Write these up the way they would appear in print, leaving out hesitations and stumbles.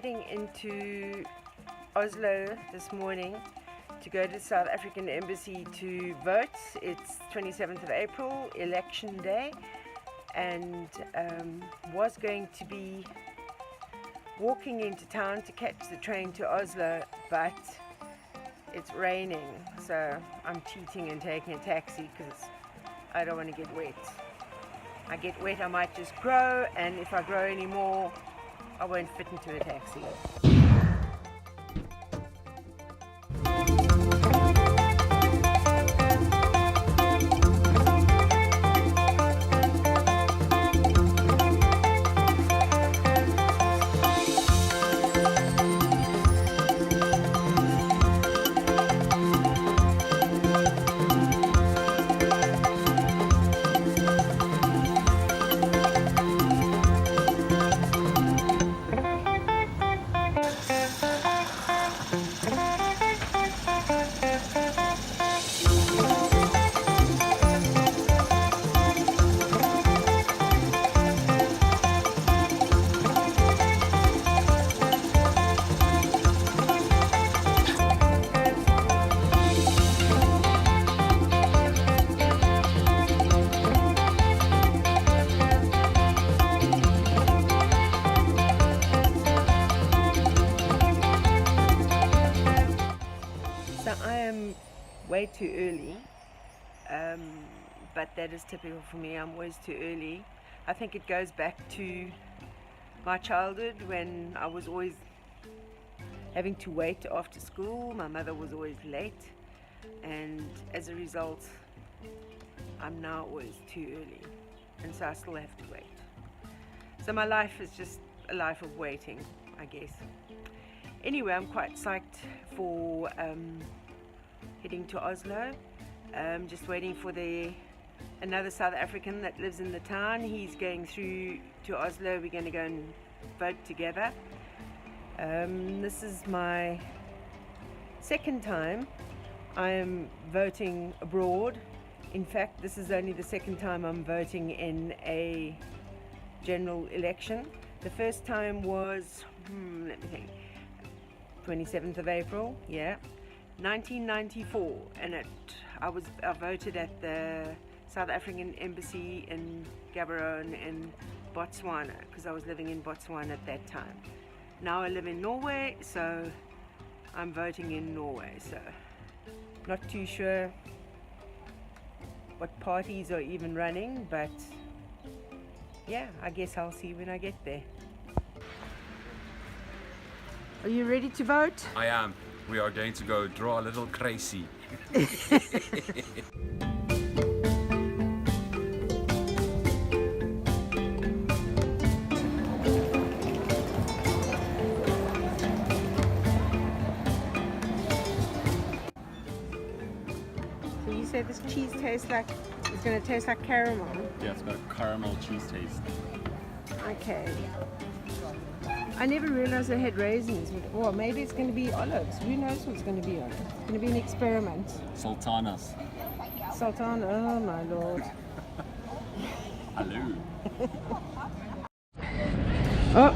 heading into Oslo this morning to go to the South African Embassy to vote. It's 27th of April, election day, and was going to be walking into town to catch the train to Oslo, but it's raining, so I'm cheating and taking a taxi because I don't want to get wet. I get wet, I might just grow, and if I grow any more, I won't fit into a taxi. I am way too early, but that is typical for me. I'm always too early. I think it goes back to my childhood when I was always having to wait after school. My mother was always late, and as a result I'm now always too early, and so I still have to wait. So my life is just a life of waiting, I guess. Anyway, I'm quite psyched for heading to Oslo. Just waiting for another South African that lives in the town. He's going through to Oslo. We're going to go and vote together. This is my second time I am voting abroad. In fact, this is only the second time I'm voting in a general election. The first time was, let me think, 27th of April, yeah, 1994, and I voted at the South African Embassy in Gaborone in Botswana, because I was living in Botswana at that time. Now I live in Norway, so I'm voting in Norway, so not too sure what parties are even running, but yeah, I guess I'll see when I get there. Are you ready to vote? I am. We are going to go draw a little crazy. So you said this cheese tastes like, it's going to taste like caramel? Yeah, it's got a caramel cheese taste. Okay. I never realized they had raisins. Or maybe it's going to be olives. Who knows what's going to be on it? It's going to be an experiment. Sultanas. Sultana, oh my lord. Hello. Oh,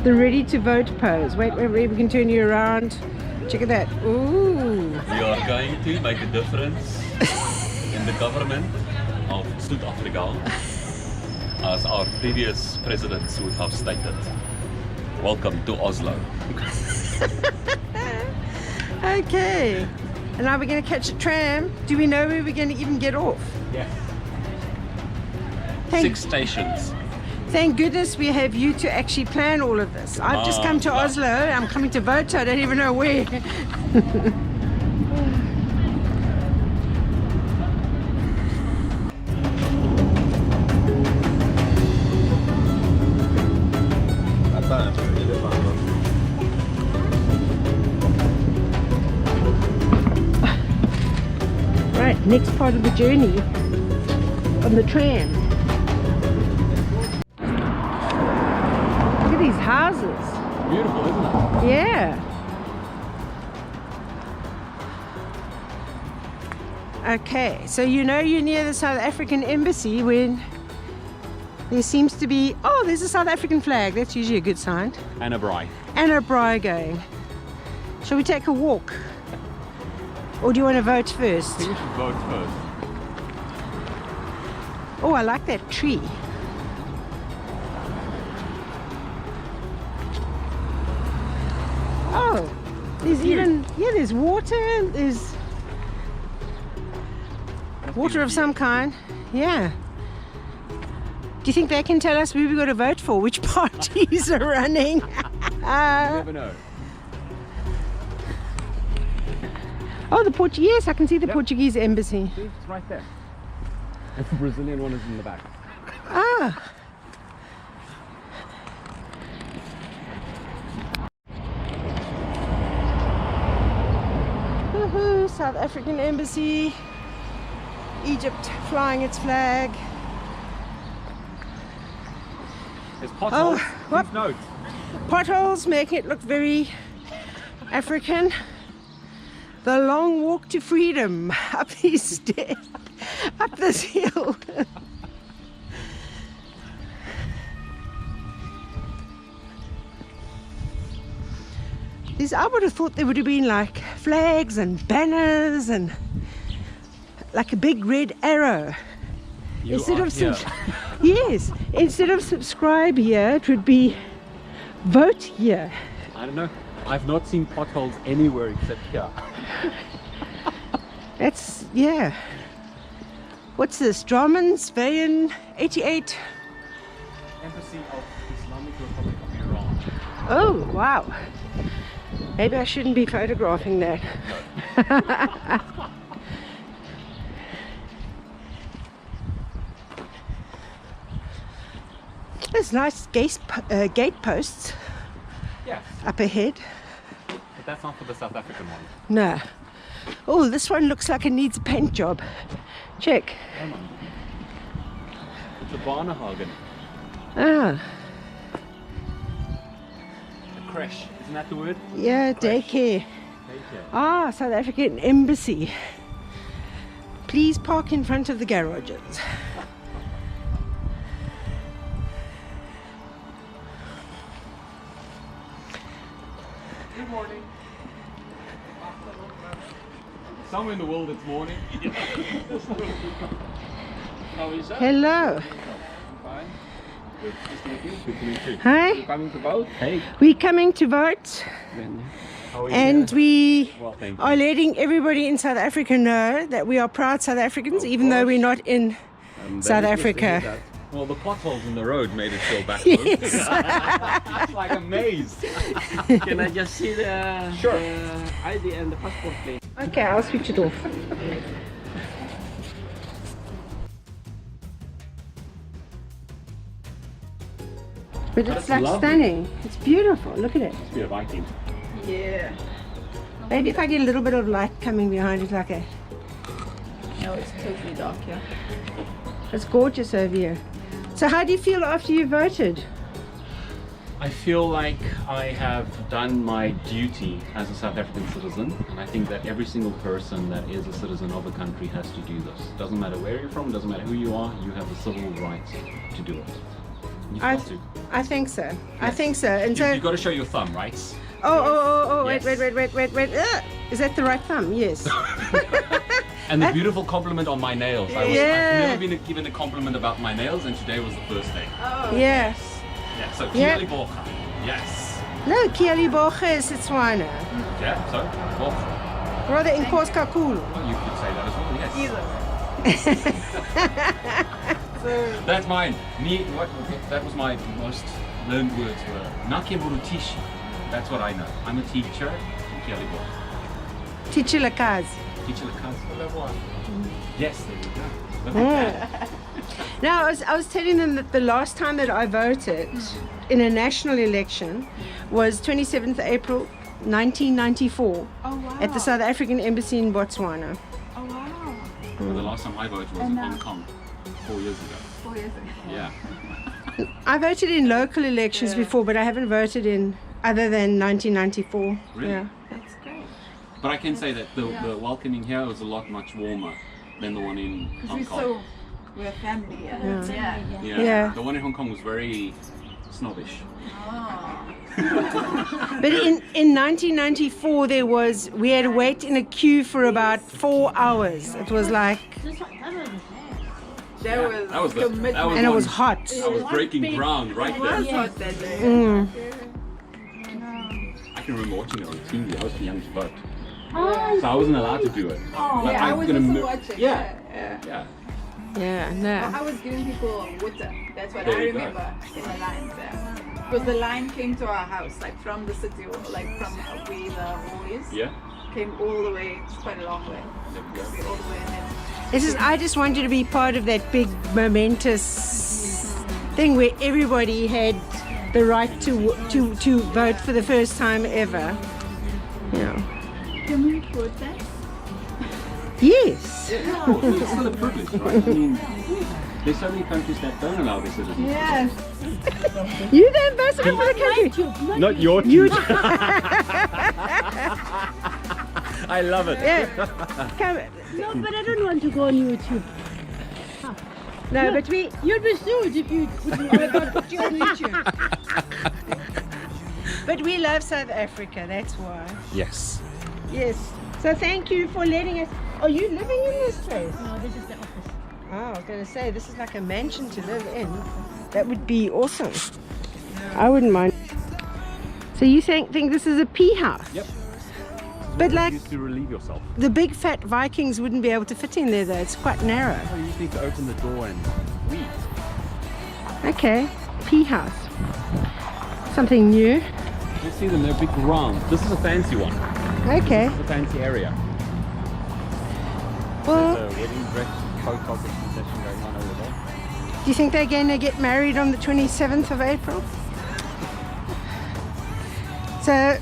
the ready to vote pose. Wait, we can turn you around. Check at that. Ooh. We are going to make a difference in the government of South Africa, as our previous presidents would have stated. Welcome to Oslo. Okay. And now we're going to catch a tram. Do we know where we're going to even get off? Yes. Thank 6 stations. Thank goodness we have you to actually plan all of this. I've just come to Oslo. I'm coming to vote, so I don't even know where. Right, next part of the journey on the tram. Look at these houses. Beautiful, isn't it? Yeah. Okay, so you know you're near the South African Embassy when There seems to be, oh, there's a South African flag. That's usually a good sign. And a braai. And a braai going. Shall we take a walk? Or do you want to vote first? I think we should vote first. Oh, I like that tree. Oh, there's even, yeah, there's water. There's water of some kind. Yeah. Do you think they can tell us who we've got to vote for? Which parties are running? You never know. Oh, the Portuguese. Yes, I can see the Portuguese embassy. See, it's right there. And the Brazilian one is in the back. Ah. Woohoo, South African embassy. Egypt flying its flag. There's potholes. what? Please note. Potholes make it look very African. The long walk to freedom up these stairs, up this hill. I would have thought there would have been like flags and banners and like a big red arrow. Instead of yes, instead of subscribe here, it would be vote here. I don't know. I've not seen potholes anywhere except here. That's, yeah. What's this? Drammen, Svein, 88. Embassy of Islamic Republic of Iran. Oh, wow. Maybe I shouldn't be photographing that. There's nice gate posts up ahead. But that's not for the South African one. No. Oh, this one looks like it needs a paint job. Check. It's a Barnhagen. Ah. A creche. Isn't that the word? Yeah, daycare. Daycare. Ah, South African embassy. Please park in front of the garages. Good morning. Somewhere in the world it's morning. How is that? Hello. Fine. Good. Nice to meet you. Good to meet you. Hi. You coming to vote? Hey. We're coming to vote. How are you? And we Well, thank you. are letting everybody in South Africa know that we are proud South Africans, even though we're not in South Africa. Well, the potholes in the road made it feel backwards. It's like a maze. Can I just see the, Sure. the ID and the passport, please? Okay, I'll switch it off. But it's like lovely. stunning. It's beautiful. Look at it. Must be a Viking. Yeah. Maybe if I get a little bit of light coming behind it like a... No, it's totally dark, yeah. It's gorgeous over here. So how do you feel after you voted? I feel like I have done my duty as a South African citizen, and I think that every single person that is a citizen of a country has to do this. Doesn't matter where you're from, doesn't matter who you are, you have the civil right to do it. You've got to. I think so. I think so. And so... You've got to show your thumb, right? Oh, Yes. wait. Is that the right thumb? Yes. And the beautiful compliment on my nails. I've Yeah. never been given a compliment about my nails, and today was the first day. Yeah. Yeah, so Yeah. Kiali Borcha. Yes. No, Kiali Borcha is Setswana. Yeah, so Borcha. Rather in Koskakulu. Well, you could say that as well, yes. That's mine. That was my most learned words were Nake Borutishi. That's what I know. I'm a teacher in Kiali Borcha. Tichilakaz. Teacher Lakaz. Yes, there you go. Now, I was telling them that the last time that I voted in a national election was 27th April 1994 at the South African Embassy in Botswana. Oh, wow. The last time I voted was in Hong Kong 4 years ago. 4 years ago. Yeah. I voted in local elections before, but I haven't voted in other than 1994. Really? Yeah. That's great. But I can say that the welcoming here was a lot much warmer than the one in Hong We're Kong. so We're family. Yeah. Yeah. Yeah. The one in Hong Kong was very snobbish. Oh. But in 1994, we had to wait in a queue for about 4 hours. It was like, That was That was and it was one- hot. I was breaking ground right there. hot that day. Mm. I can remember watching it on TV. I was the youngest butt. So I wasn't allowed to do it. But Yeah, I I'm was gonna also mo- watching. Yeah. Yeah. Yeah. Yeah, no. I was giving people water. That's what There I you go. remember in the lines there. Because the line came to our house, like from the city, like from where the hall is. Yeah. Came all the way. It's quite a long way. There we go. All the way and then. I just wanted to be part of that big momentous thing where everybody had the right to vote for the first time ever. Yeah. Can we quote that? Yes. No, it's still a privilege, right? I mean, there's so many countries that don't allow their citizens. Yes. You're the ambassador for the country. Not your You. I love it. Yeah. Come. No, but I don't want to go on YouTube. No, but we. You'd be sued if you put you on YouTube. But we love South Africa. That's why. Yes. Yes. So thank you for letting us. Are you living in this place? No, this is the office. Oh, I was going to say, this is like a mansion to live in. That would be awesome. I wouldn't mind. So you think this is a pea house? Yep. But like, Used to relieve yourself. the big fat Vikings wouldn't be able to fit in there though. It's quite narrow. Oh, you just need to open the door and weed. Okay, pea house. Something new. You see them, they're big round. This is a fancy one. Okay. It's a fancy area. Well, There's a wedding dress photography session going on over there. do you think they're going to get married on the 27th of April? So,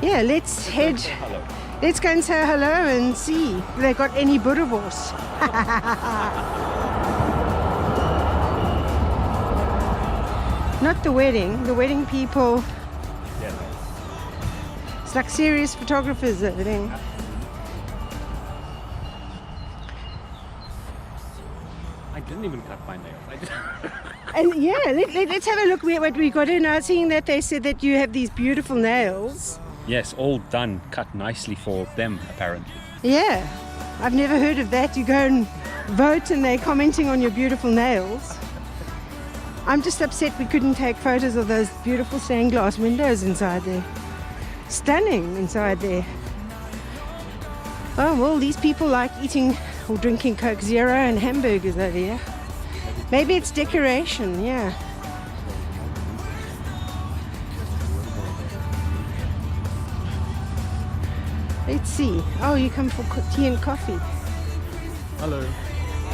yeah, let's head. Hello. Let's go and say hello and see if they got any boerewors. Not the wedding people. Yeah. It's like serious photographers over there. I didn't even cut my nails. I just And yeah, let's have a look at what we got in. I was seeing that they said that you have these beautiful nails. Yes, all done, cut nicely for them apparently. Yeah, I've never heard of that. You go and vote and they're commenting on your beautiful nails. I'm just upset we couldn't take photos of those beautiful stained glass windows inside there. Stunning inside there. Oh, well, these people like eating or drinking Coke Zero and hamburgers over here. Maybe it's decoration, yeah. Let's see. Oh, you come for tea and coffee. Hello.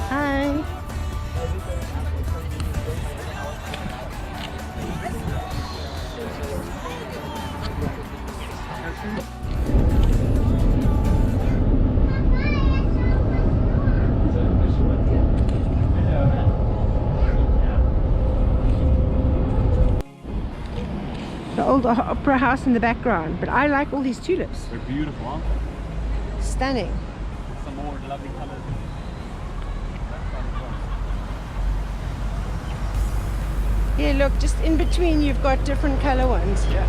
Hi. The old opera house in the background, but I like all these tulips. They're beautiful, aren't they? Stunning. Some more lovely colours. Yeah, look, just in between you've got different color ones. Yeah.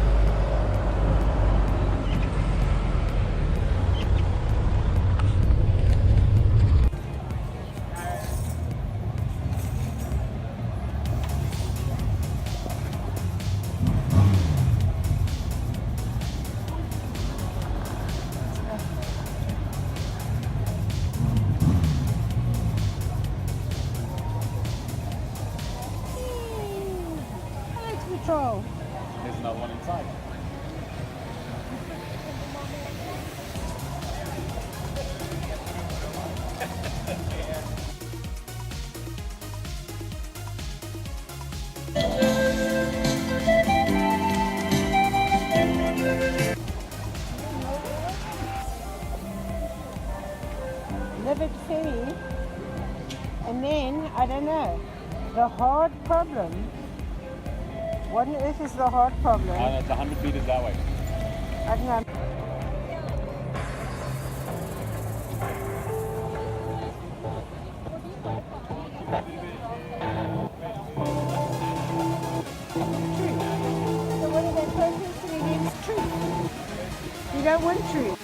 Alex Patrol. There's another one inside. Live at Ferry. And then, I don't know, the hard problem. What on earth is the hard problem? It's 100 meters that way. I don't know. don't want to.